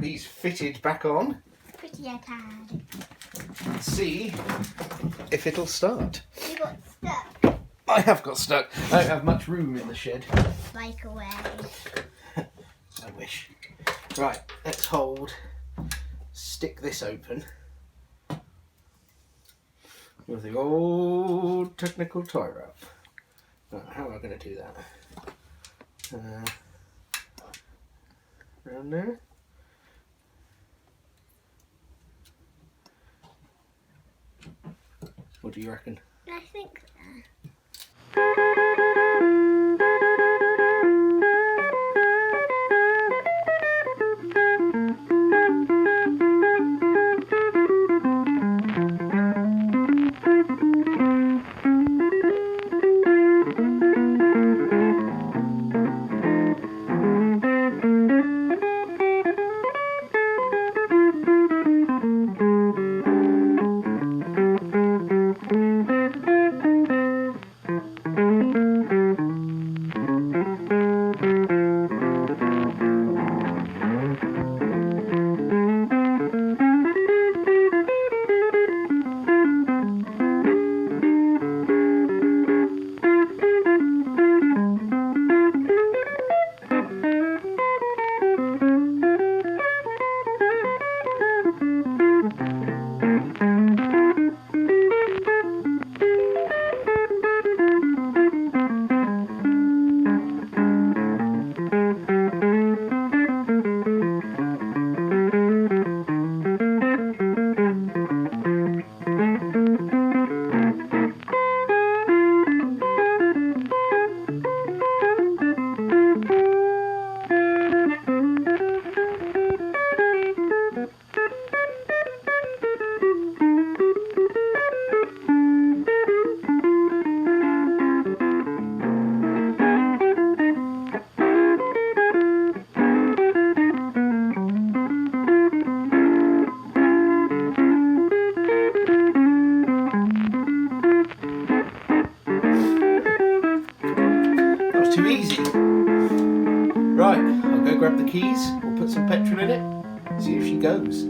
these fitted back on. Pretty tad. Let's see if it'll start. You got stuck. I have got stuck. I don't have much room in the shed. Like away. I wish. Right, let's stick this open with the old technical tie wrap. Right, how am I going to do that? Around there. What do you reckon? I think too easy. Right, I'll go grab the keys, we'll put some petrol in it, see if she goes.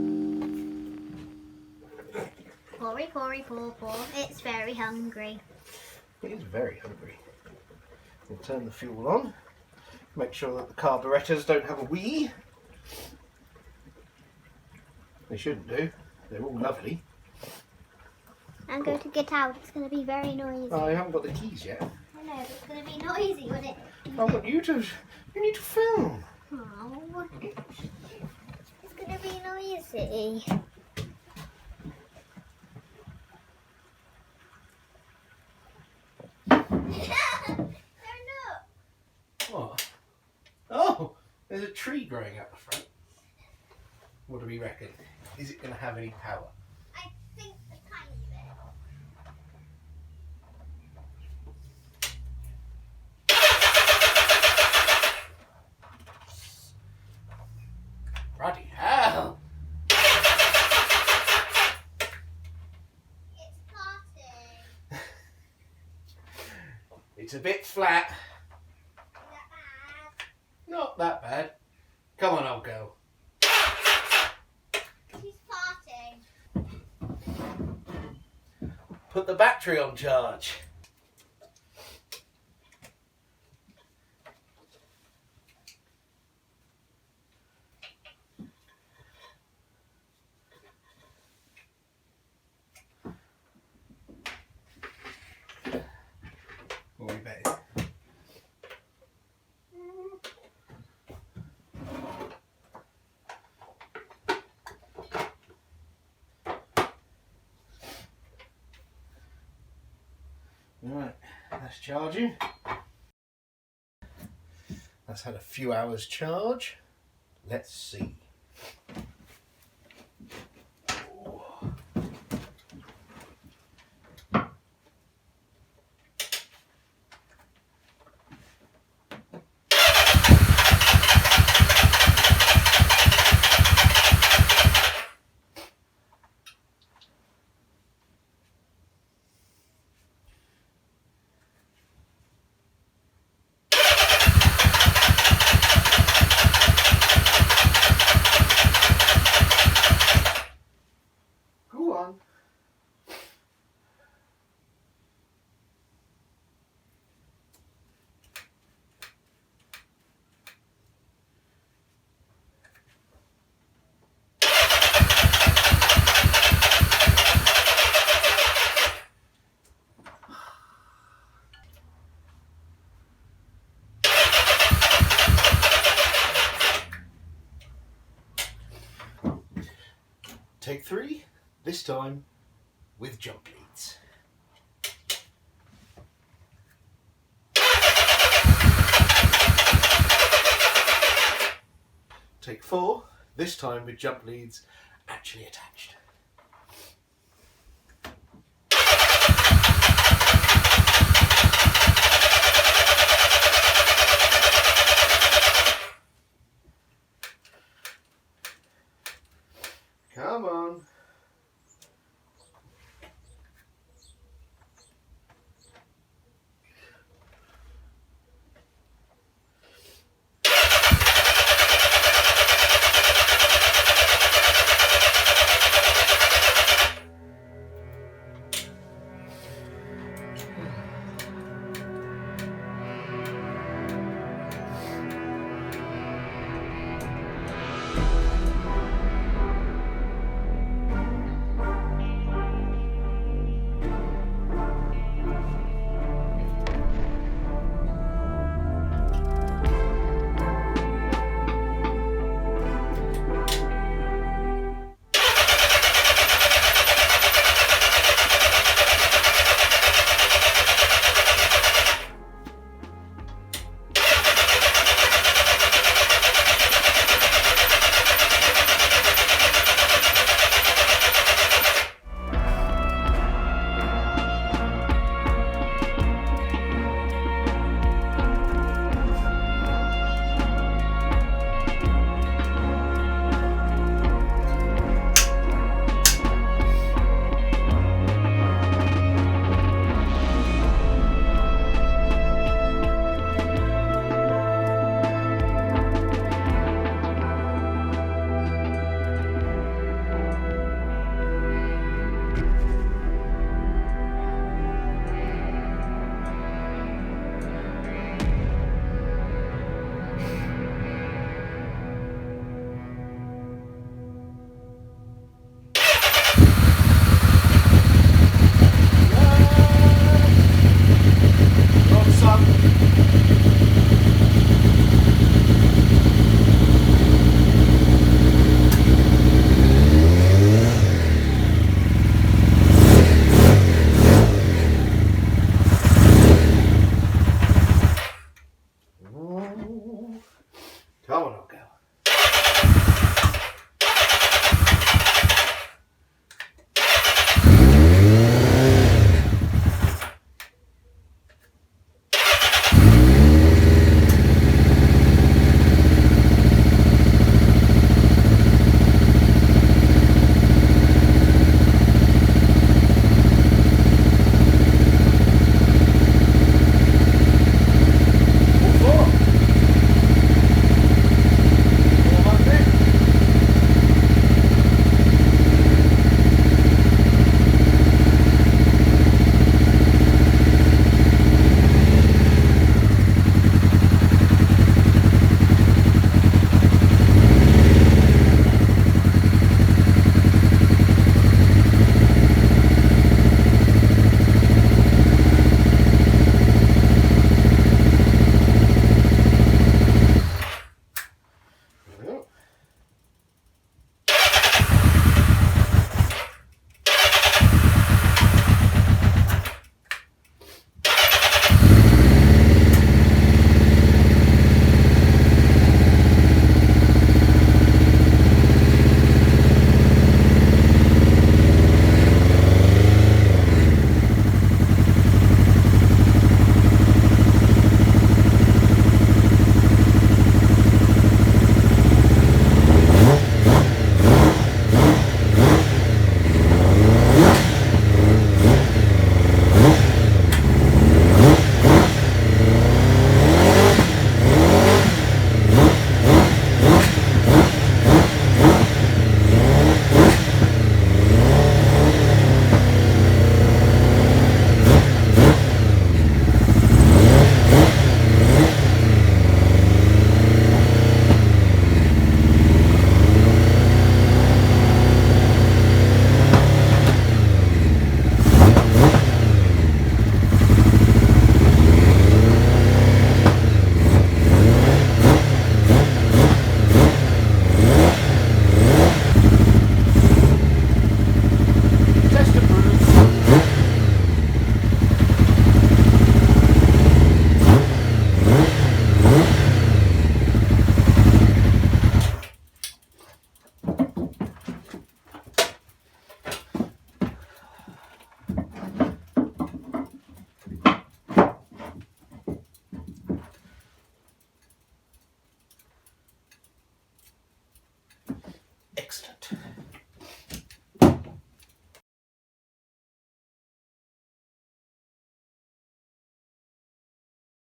Corey, paw. It's very hungry. It is very hungry. We'll turn the fuel on, make sure that the carburettors don't have a wee. They shouldn't do, they're all lovely. I'm going to get out, it's going to be very noisy. Oh, I haven't got the keys yet. I know, but it's going to be noisy, wouldn't it? Oh, but you need to film. Oh, it's going to be noisy. What? Oh, there's a tree growing up the front. What do we reckon? Is it going to have any power? I think a tiny bit. Bloody hell! It's farting. It's a bit flat. Not that bad. Come on, old girl. She's farting. Put the battery on charge. What we bet? Right, that's charging. That's had a few hours charge. Let's see. Take 3, this time with jump leads. Take 4, this time with jump leads actually attached. Come on.